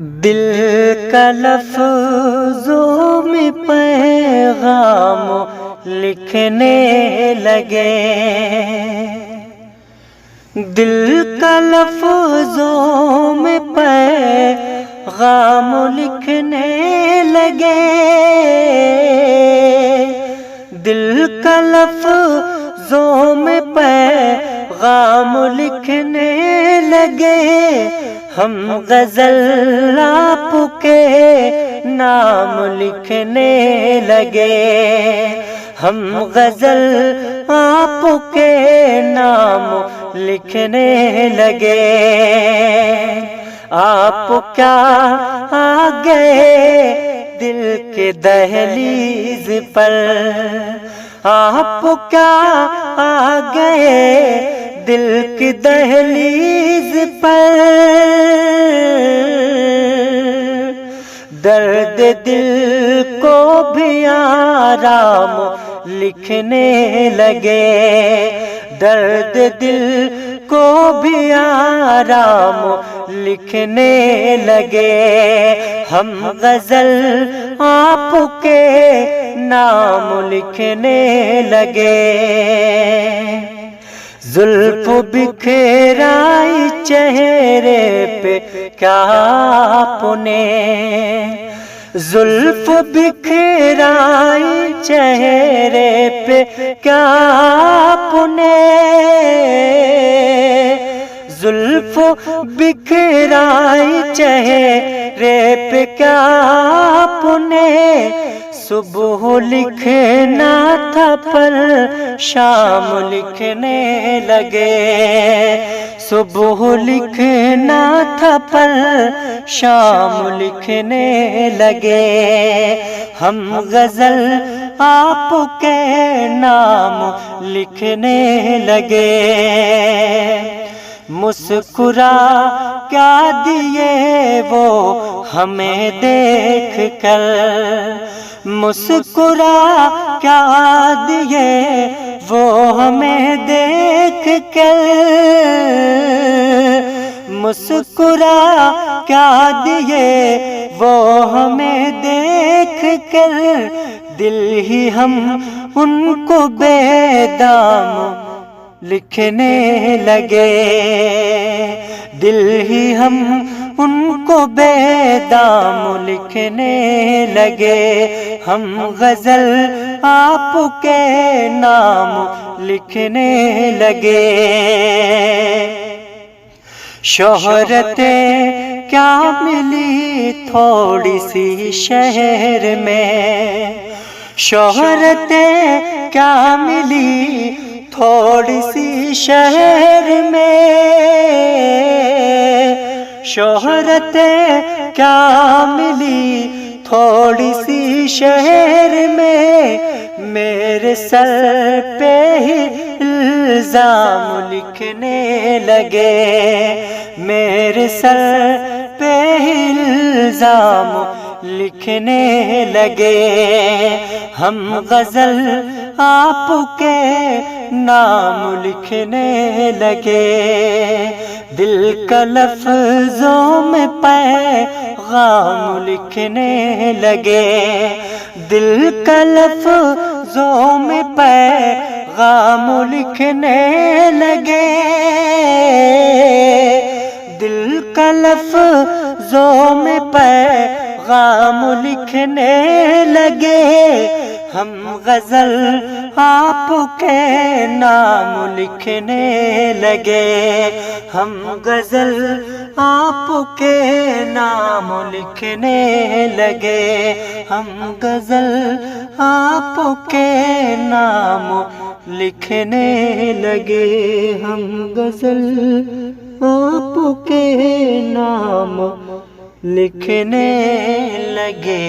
دل کا لفظوں میں پیغام لکھنے لگے، دل کا لفظوں میں پیغام لکھنے لگے، دل کا لفظوں میں پیغام لکھنے لگے، ہم غزل آپ کے نام لکھنے لگے، ہم غزل آپ کے نام لکھنے لگے۔ آپ کیا آ گئے دل کے دہلیز پر، آپ کیا آ گئے دل کی دہلیز پر، درد دل کو بھی آرام لکھنے لگے، درد دل کو بھی آرام لکھنے لگے، ہم غزل آپ کے نام لکھنے لگے۔ زلف بکھرائی چہرے پہ کیا آپ نے، زلف بکھرائی چہرے پہ کیا آپ نے، زلف بکھرائی چہرے پہ کیا آپ نے، صبح لکھنا تھا پر شام لکھنے لگے، صبح لکھنا تھا پر شام لکھنے لگے، ہم غزل آپ کے نام لکھنے لگے۔ مسکرا کیا دیے وہ ہمیں دیکھ کر، مسکرا کیا دیے وہ ہمیں دیکھ کر، مسکرا کیا دیے وہ ہمیں دیکھ کر، دل ہی ہم ان کو بے دام لکھنے لگے، دل ہی ہم ان کو بے دام لکھنے لگے، ہم غزل آپ کے نام لکھنے لگے۔ شہرتیں کیا ملی تھوڑی سی شہر میں، شہرتیں کیا ملی تھوڑی سی شہر میں، شہرتیں کیا ملی تھوڑی سی شہر میں، میرے سر پہ ہی الزام لکھنے لگے، میرے سر پہ ہی الزام لکھنے لگے، ہم غزل آپ کے نام لکھنے لگے، دل کا لفظوں میں پیغام لکھنے لگے، دل کا لفظوں میں پیغام لکھنے لگے، دل کا لفظوں میں پیغام لکھنے لگے، ہم غزل آپ کے نام لکھنے لگے، ہم غزل آپ کے نام لکھنے لگے، ہم غزل آپ کے نام لکھنے لگے، ہم غزل آپ کے نام لکھنے لگے۔